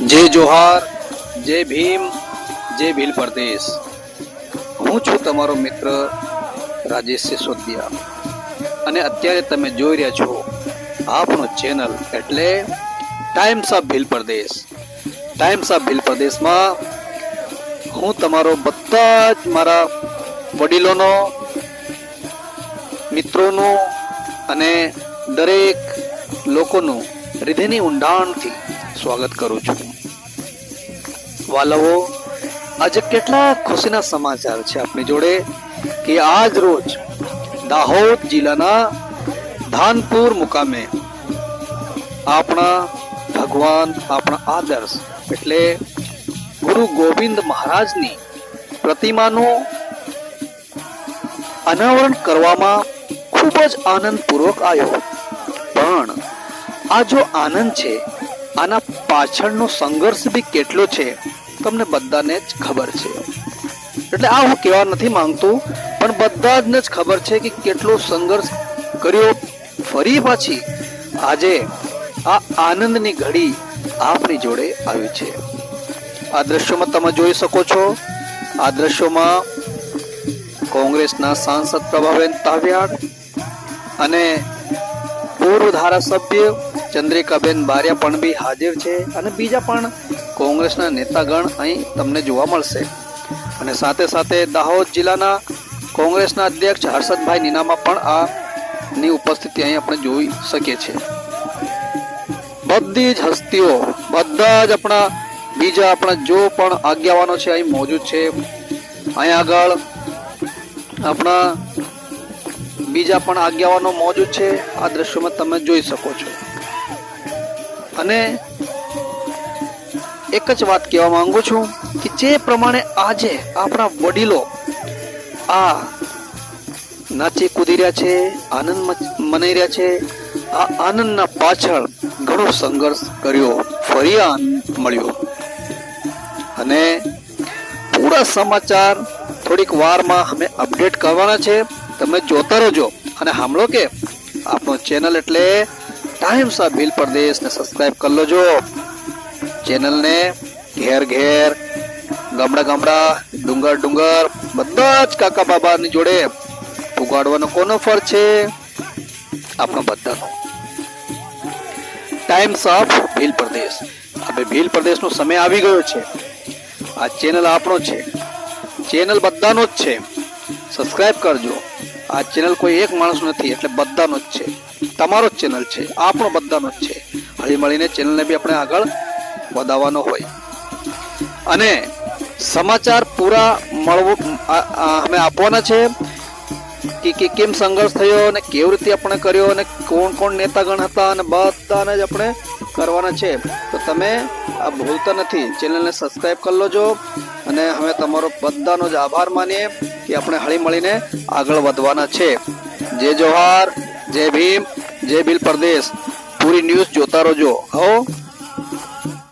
जय जोहार, जय भीम, जय भील प्रदेश। હું છું તમારો મિત્ર રાજેશ સિસોદિયા અને અત્યારે તમે જોઈ રહ્યા છો આપણો ચેનલ એટલે times of Bhil Pradesh. Times of Bhil પ્રદેશમાં હું તમારો બધા જ મારા વડીલોનો, મિત્રોનો અને દરેક લોકોનું હૃદયની ઊંડાણથી સ્વાગત કરું છું। વાલાઓ, આજે કેટલા ખુશીના સમાચાર છે આપણી જોડે કે આજ રોજ દાહોદ જિલ્લાના ધાનપુર મુકામે આપણા ભગવાન, આપણા આદર્શ એટલે ગુરુ ગોવિંદ મહારાજની પ્રતિમાનું અનાવરણ કરવામાં ખૂબ જ આનંદપૂર્વક આવ્યો। પણ આ જો આનંદ છે, આના પાછળનો સંઘર્ષ બી કેટલો છે તમને બધાને જ ખબર છે। એટલે આ હું કહેવા નથી માંગતું, પણ બધાને જ ખબર છે કે કેટલો સંઘર્ષ કર્યો, ફરી પાછી આજે આ આનંદની ઘડી આપણી જોડે આવી છે। આ દ્રશ્યોમાં તમે જોઈ શકો છો, આ દ્રશ્યોમાં કોંગ્રેસના સાંસદ પ્રભાબેન તાવિયાડ અને પૂર્વ ધારાસભ્ય ચંદ્રિકાબેન બારિયા પણ બી હાજર છે અને બીજા પણ કોંગ્રેસના નેતાગણ અહીં તમને જોવા મળશે। અને સાથે સાથે દાહોદ જિલ્લાના કોંગ્રેસના અધ્યક્ષ હર્ષદભાઈ નીનામા પણ આની ઉપસ્થિતિ અહીં આપણે જોઈ શકીએ છીએ। બધી જ હસ્તીઓ, બધા જ આપણા જો પણ આગેવાનો છે અહીં મોજૂદ છે। અહીં આગળ આપણા બીજા પણ આગેવાનો મોજૂદ છે, આ દ્રશ્યોમાં તમે જોઈ શકો છો। અને એક જ વાત કહેવા માંગુ છું કે જે પ્રમાણે આજે આપણા વડીલો આ નાચી કૂદી રહ્યા છે, આનંદ મનાઈ રહ્યા છે, આ આનંદના પાછળ ઘણો સંઘર્ષ કર્યો, ફરી આનંદ મળ્યો। અને પૂરા સમાચાર થોડીક વારમાં અમે અપડેટ કરવાના છે, તમે જોતા રહેજો અને સાંભળો કે આપણો ચેનલ એટલે ટાઈમ્સ ઓફ ભીલ પ્રદેશને સબસ્ક્રાઇબ કરી લેજો। ચેનલને ઘેર ઘેર, ગામડા ગામડા, ડુંગર ડુંગર બધા જ કાકા બાબાની જોડે પુગાડવાનો કોનો ફરજ છે? આપણો બધાનો। ટાઈમ્સ ઓફ ભીલ પ્રદેશ, હવે ભીલ પ્રદેશનો સમય આવી ગયો છે। આ ચેનલ આપણો છે, ચેનલ બધાનો જ છે, સબસ્ક્રાઇબ કરજો। આ ચેનલ કોઈ એક માણસ નથી, એટલે બધાનો જ છે, તમારો જ ચેનલ છે, આપણો બધાનો જ છે। હળી મળીને ચેનલને બી આપણે આગળ વધાવવાનો હોય અને સમાચાર પૂરા અમે આપવાના છે કે કેમ સંઘર્ષ થયો અને કેવી રીતે આપણે કર્યો અને કોણ કોણ નેતાગણ હતા અને બધાને જ આપણે કરવાના છે। તો તમે આ ભૂલતા નથી, ચેનલને સબસ્ક્રાઇબ કરી લેજો અને અમે તમારો બધાનો જ આભાર માનીએ કે આપણે હળી મળીને આગળ વધવાના છે। જય જોહાર, જય ભીમ, જય ભીલ પ્રદેશ। પૂરી ન્યૂઝ જોતા રહેજો। હો।